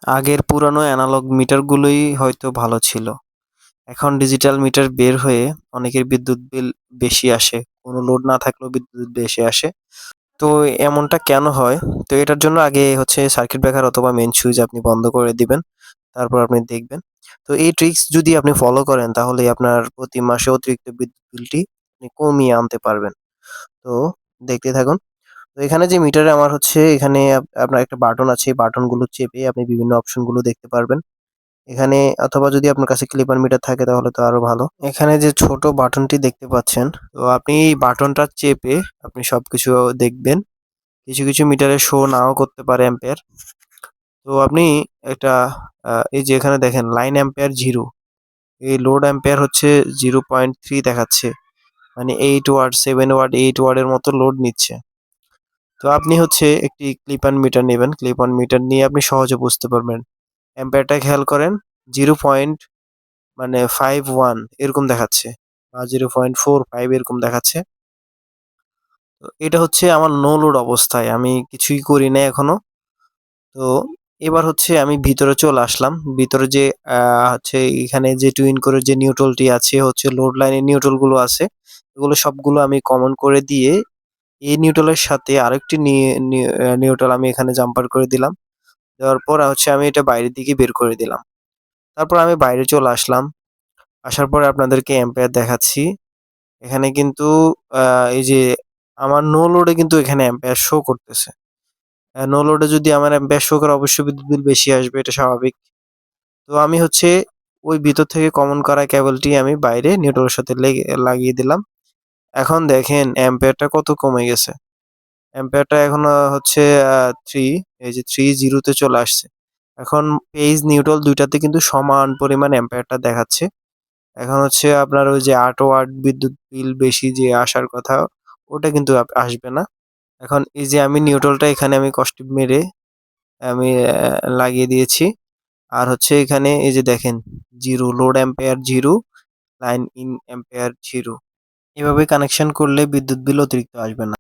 আগের পুরানো অ্যানালগ মিটারগুলোই হয়তো ভালো ছিল। এখন ডিজিটাল মিটার বের হয়ে অনেকের বিদ্যুৎ বিল বেশি আসে। কোনো লোড না থাকলেও বিদ্যুৎ বেশি আসে। তো এমনটা কেন হয়? তো এটার জন্য আগে হচ্ছে সার্কিট ব্রেকার অথবা মেইন সুইচ আপনি বন্ধ করে দিবেন। তারপর আপনি দেখবেন। তো এই ট্রিক্স যদি আপনি ফলো করেন তাহলে আপনার প্রতি মাসে অতিরিক্ত বিদ্যুৎ বিলটি আপনি কমিয়ে আনতে পারবেন। তো দেখতে থাকুন। তো এখানে যে মিটারে আমার হচ্ছে এখানে আপনার একটা বাটন আছে। এই বাটনগুলো চেপে আপনি বিভিন্ন অপশনগুলো দেখতে পারবেন। এখানে অথবা যদি আপনার কাছে ক্লিপার মিটার থাকে তাহলে তো আরো ভালো। এখানে যে ছোট বাটনটি দেখতে পাচ্ছেন, তো আপনি এই বাটনটা চেপে আপনি সবকিছু দেখবেন। কিছু, কিছু মিটারে শো নাও করতে পারে অ্যাম্পিয়ার। তো আপনি একটা এই যে এখানে দেখেন লাইন অ্যাম্পিয়ার 0, এই লোড অ্যাম্পিয়ার হচ্ছে 0.3 দেখাচ্ছে। মানে 8 ওয়াট, 7 ওয়াট, 8 ওয়াটের মতো লোড নিচ্ছে। তো আপনি হচ্ছে একটি ক্লিপ অন মিটার নেবেন। ক্লিপ অন মিটার নিয়ে আপনি সহজে বুঝতে পারবেন। অ্যাম্পিয়ারটা খেয়াল করেন 0. মানে 51 এরকম দেখাচ্ছে বা 0.45 এরকম দেখাচ্ছে। তো এটা হচ্ছে আমার নো লোড অবস্থায়, আমি কিছুই করি নাই এখনো। তো এবার হচ্ছে আমি ভিতরে চলে আসলাম। ভিতরে যে হচ্ছে এখানে যে টুইন করে যে নিউট্রালটি আছে, হচ্ছে লোড লাইনের নিউট্রাল গুলো আছে, এগুলো সবগুলো আমি কমন করে দিয়ে এই নিউট্রালের সাথে আরেকটি নিউট্রাল আমি এখানে জাম্পার করে দিলাম। দেওয়ার পর হচ্ছে আমি এটা বাইরের দিকে বের করে দিলাম। তারপর আমি বাইরে চলে আসলাম। আসার পরে আপনাদেরকে অ্যাম্পিয়ার দেখাচ্ছি। এখানে কিন্তু এই যে আমার নো লোডে কিন্তু এখানে অ্যাম্পিয়ার শো করতেছে। নো লোডে যদি আমার অ্যাম্পিয়ার শো করে অবশ্যই বিদ্যুৎ বিল বেশি আসবে, এটা স্বাভাবিক। তো আমি হচ্ছে ওই ভিতর থেকে কমন করা কেবলটি আমি বাইরে নিউট্রালের সাথে লাগিয়ে দিলাম। এখন দেখেন অ্যাম্পিয়ারটা কত কমে গেছে। অ্যাম্পিয়ারটা এখন হচ্ছে 3, এই যে 30 তে চলে আসছে। এখন পেজ নিউট্রাল দুইটাতে কিন্তু সমান পরিমাণ অ্যাম্পিয়ারটা দেখাচ্ছে। এখন হচ্ছে আপনার ওই যে 8 ওয়াট বিদ্যুৎ বিল বেশি যে আসার কথা, ওটা কিন্তু আসবে না। এখন এই যে আমি নিউট্রালটা এখানে আমি কষ্ট মেরে আমি লাগিয়ে দিয়েছি। আর হচ্ছে এখানে এই যে দেখেন 0 load ampere 0, line in ampere 0। এভাবে কানেকশন করলে বিদ্যুৎ বিল অতিরিক্ত আসবে না।